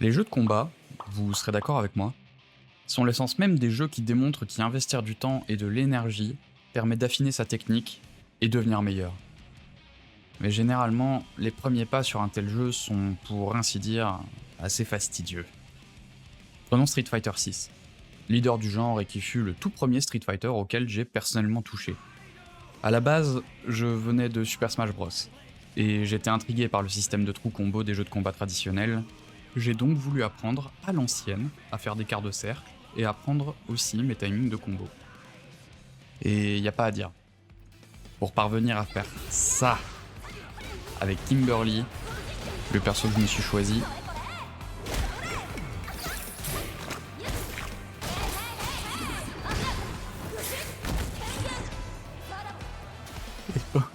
Les jeux de combat, vous serez d'accord avec moi, sont l'essence même des jeux qui démontrent qu'investir du temps et de l'énergie permet d'affiner sa technique et devenir meilleur. Mais généralement, les premiers pas sur un tel jeu sont, pour ainsi dire, assez fastidieux. Prenons Street Fighter 6, leader du genre et qui fut le tout premier Street Fighter auquel j'ai personnellement touché. À la base, je venais de Super Smash Bros. Et j'étais intrigué par le système de trous combo des jeux de combat traditionnels. J'ai donc voulu apprendre à l'ancienne à faire des quarts de cercle et apprendre aussi mes timings de combo. Et y a pas à dire. Pour parvenir à faire ça avec Kimberly, le perso que je me suis choisi,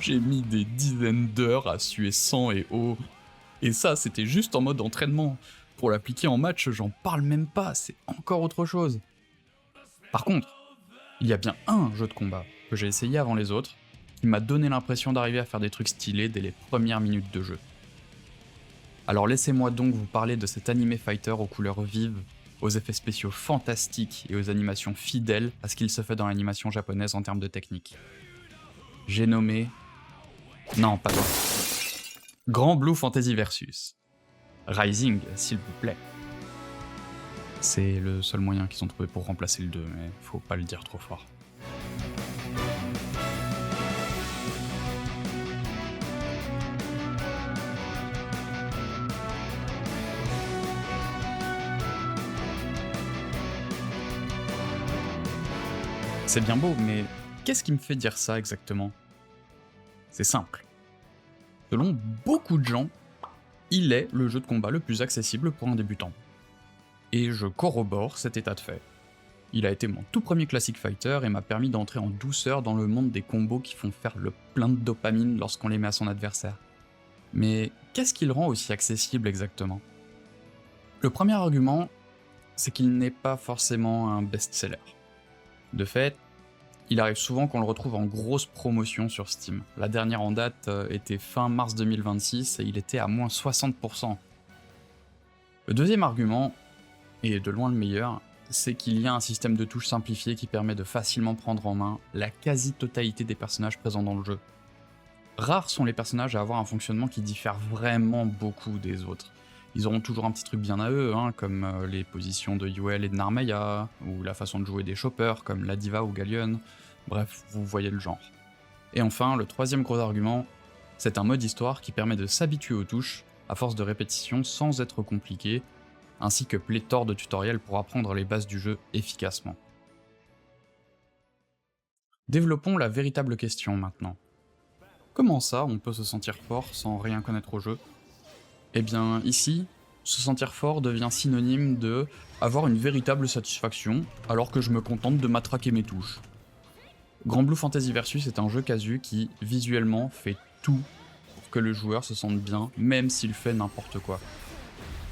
j'ai mis des dizaines d'heures à suer sang et eau. Et ça, c'était juste en mode entraînement. Pour l'appliquer en match, j'en parle même pas, c'est encore autre chose. Par contre, il y a bien un jeu de combat que j'ai essayé avant les autres, qui m'a donné l'impression d'arriver à faire des trucs stylés dès les premières minutes de jeu. Alors laissez-moi donc vous parler de cet anime fighter aux couleurs vives, aux effets spéciaux fantastiques et aux animations fidèles à ce qu'il se fait dans l'animation japonaise en termes de technique. J'ai nommé... Non, pas toi. Grand Blue Fantasy Versus. Rising, s'il vous plaît. C'est le seul moyen qu'ils ont trouvé pour remplacer le 2, mais faut pas le dire trop fort. C'est bien beau, mais qu'est-ce qui me fait dire ça exactement? C'est simple. Selon beaucoup de gens, il est le jeu de combat le plus accessible pour un débutant. Et je corrobore cet état de fait. Il a été mon tout premier Classic Fighter et m'a permis d'entrer en douceur dans le monde des combos qui font faire le plein de dopamine lorsqu'on les met à son adversaire. Mais qu'est-ce qui le rend aussi accessible exactement? Le premier argument, c'est qu'il n'est pas forcément un best-seller. De fait, il arrive souvent qu'on le retrouve en grosse promotion sur Steam. La dernière en date était fin mars 2026 et il était à moins 60%. Le deuxième argument, et de loin le meilleur, c'est qu'il y a un système de touches simplifié qui permet de facilement prendre en main la quasi-totalité des personnages présents dans le jeu. Rares sont les personnages à avoir un fonctionnement qui diffère vraiment beaucoup des autres. Ils auront toujours un petit truc bien à eux, comme les positions de Yuel et de Narmeya, ou la façon de jouer des choppers comme la Diva ou Gallion, bref, vous voyez le genre. Et enfin, le troisième gros argument, c'est un mode histoire qui permet de s'habituer aux touches, à force de répétition sans être compliqué, ainsi que pléthore de tutoriels pour apprendre les bases du jeu efficacement. Développons la véritable question maintenant. Comment ça, on peut se sentir fort sans rien connaître au jeu? Eh bien, ici, se sentir fort devient synonyme de avoir une véritable satisfaction, alors que je me contente de matraquer mes touches. Grand Blue Fantasy Versus est un jeu casu qui, visuellement, fait tout pour que le joueur se sente bien, même s'il fait n'importe quoi.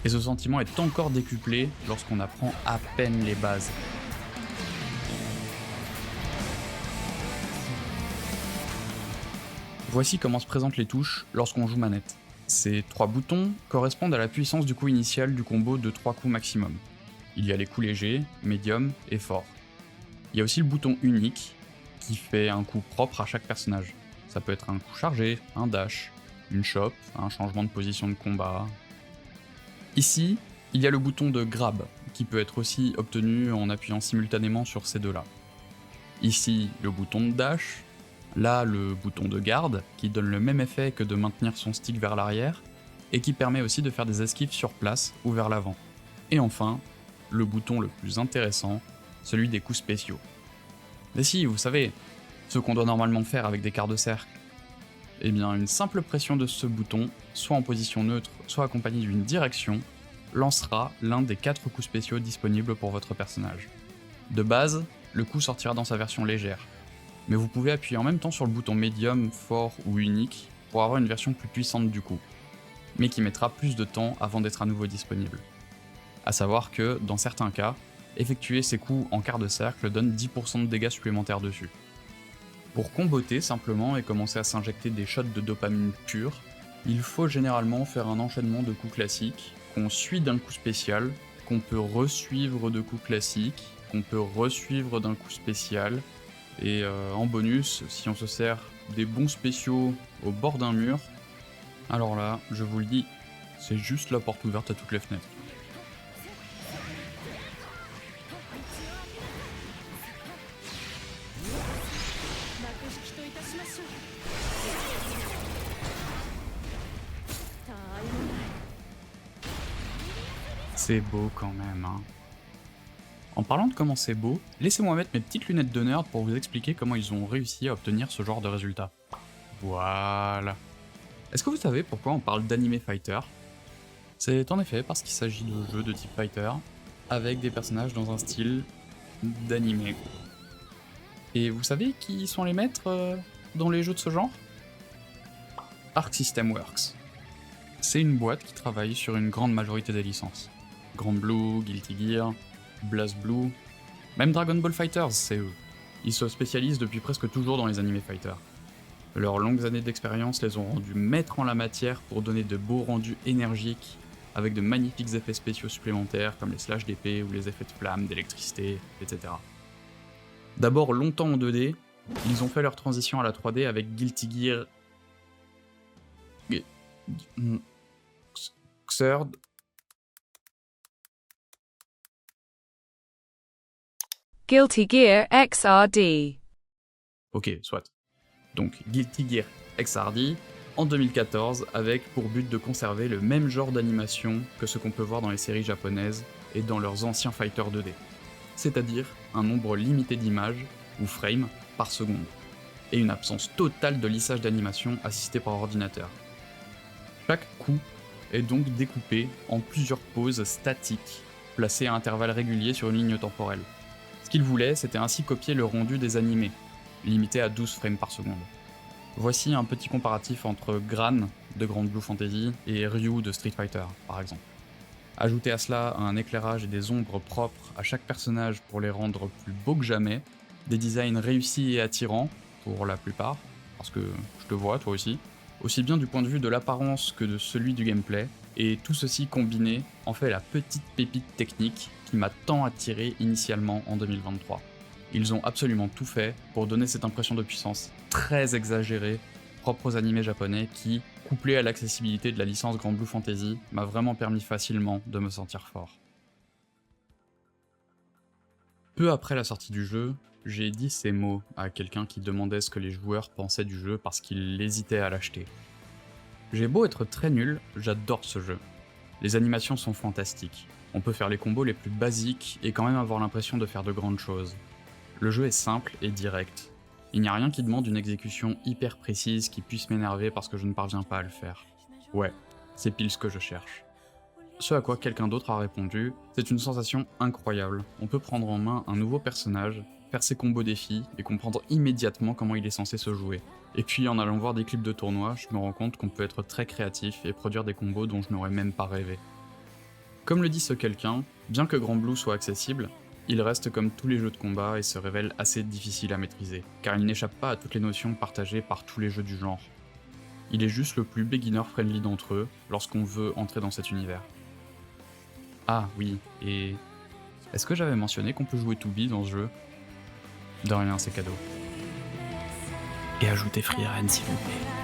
Et ce sentiment est encore décuplé lorsqu'on apprend à peine les bases. Voici comment se présentent les touches lorsqu'on joue manette. Ces 3 boutons correspondent à la puissance du coup initial du combo de 3 coups maximum. Il y a les coups légers, médium et fort. Il y a aussi le bouton unique, qui fait un coup propre à chaque personnage. Ça peut être un coup chargé, un dash, une chope, un changement de position de combat. Ici, il y a le bouton de grab, qui peut être aussi obtenu en appuyant simultanément sur ces deux-là. Ici, le bouton de dash, là le bouton de garde, qui donne le même effet que de maintenir son stick vers l'arrière, et qui permet aussi de faire des esquives sur place ou vers l'avant. Et enfin, le bouton le plus intéressant, celui des coups spéciaux. Mais si, vous savez, ce qu'on doit normalement faire avec des quarts de cercle. Eh bien, une simple pression de ce bouton, soit en position neutre, soit accompagnée d'une direction, lancera l'un des 4 coups spéciaux disponibles pour votre personnage. De base, le coup sortira dans sa version légère, mais vous pouvez appuyer en même temps sur le bouton médium, fort ou unique pour avoir une version plus puissante du coup, mais qui mettra plus de temps avant d'être à nouveau disponible. A savoir que, dans certains cas, effectuer ces coups en quart de cercle donne 10% de dégâts supplémentaires dessus. Pour comboter simplement et commencer à s'injecter des shots de dopamine pure, il faut généralement faire un enchaînement de coups classiques, qu'on suit d'un coup spécial, qu'on peut resuivre de coups classiques, qu'on peut resuivre d'un coup spécial, et en bonus, si on se sert des bons spéciaux au bord d'un mur, alors là, je vous le dis, c'est juste la porte ouverte à toutes les fenêtres. C'est beau quand même, hein. En parlant de comment c'est beau, laissez-moi mettre mes petites lunettes de nerd pour vous expliquer comment ils ont réussi à obtenir ce genre de résultat. Voilà. Est-ce que vous savez pourquoi on parle d'anime fighter? C'est en effet parce qu'il s'agit de jeux de type fighter, avec des personnages dans un style d'anime. Et vous savez qui sont les maîtres dans les jeux de ce genre? Arc System Works. C'est une boîte qui travaille sur une grande majorité des licences. Grand Blue, Guilty Gear, BlazBlue, même Dragon Ball FighterZ, c'est eux. Ils se spécialisent depuis presque toujours dans les anime fighters. Leurs longues années d'expérience les ont rendus maîtres en la matière pour donner de beaux rendus énergiques, avec de magnifiques effets spéciaux supplémentaires comme les slashes d'épée ou les effets de flammes, d'électricité, etc. D'abord longtemps en 2D, ils ont fait leur transition à la 3D avec Guilty Gear... Xrd... Guilty Gear XRD. Ok, soit. Donc Guilty Gear XRD en 2014 avec pour but de conserver le même genre d'animation que ce qu'on peut voir dans les séries japonaises et dans leurs anciens fighters 2D. C'est-à-dire un nombre limité d'images, ou frames, par seconde, et une absence totale de lissage d'animation assisté par ordinateur. Chaque coup est donc découpé en plusieurs pauses statiques, placées à intervalles réguliers sur une ligne temporelle. Ce qu'ils voulaient, c'était ainsi copier le rendu des animés, limité à 12 frames par seconde. Voici un petit comparatif entre Gran de Grand Blue Fantasy et Ryu de Street Fighter, par exemple. Ajoutez à cela un éclairage et des ombres propres à chaque personnage pour les rendre plus beaux que jamais, des designs réussis et attirants, pour la plupart, parce que je te vois toi aussi bien du point de vue de l'apparence que de celui du gameplay, et tout ceci combiné en fait la petite pépite technique qui m'a tant attiré initialement en 2023. Ils ont absolument tout fait pour donner cette impression de puissance très exagérée, propre aux animés japonais qui, couplé à l'accessibilité de la licence Grand Blue Fantasy, m'a vraiment permis facilement de me sentir fort. Peu après la sortie du jeu, j'ai dit ces mots à quelqu'un qui demandait ce que les joueurs pensaient du jeu parce qu'il hésitait à l'acheter. J'ai beau être très nul, j'adore ce jeu. Les animations sont fantastiques. On peut faire les combos les plus basiques et quand même avoir l'impression de faire de grandes choses. Le jeu est simple et direct. Il n'y a rien qui demande une exécution hyper précise qui puisse m'énerver parce que je ne parviens pas à le faire. Ouais, c'est pile ce que je cherche. Ce à quoi quelqu'un d'autre a répondu, c'est une sensation incroyable. On peut prendre en main un nouveau personnage, faire ses combos défis et comprendre immédiatement comment il est censé se jouer. Et puis en allant voir des clips de tournois, je me rends compte qu'on peut être très créatif et produire des combos dont je n'aurais même pas rêvé. Comme le dit ce quelqu'un, bien que Grand Blue soit accessible, il reste comme tous les jeux de combat et se révèle assez difficile à maîtriser, car il n'échappe pas à toutes les notions partagées par tous les jeux du genre. Il est juste le plus beginner-friendly d'entre eux lorsqu'on veut entrer dans cet univers. Ah oui, et... est-ce que j'avais mentionné qu'on peut jouer to be dans ce jeu? De rien, c'est cadeau. Et ajoutez Free RN s'il vous plaît.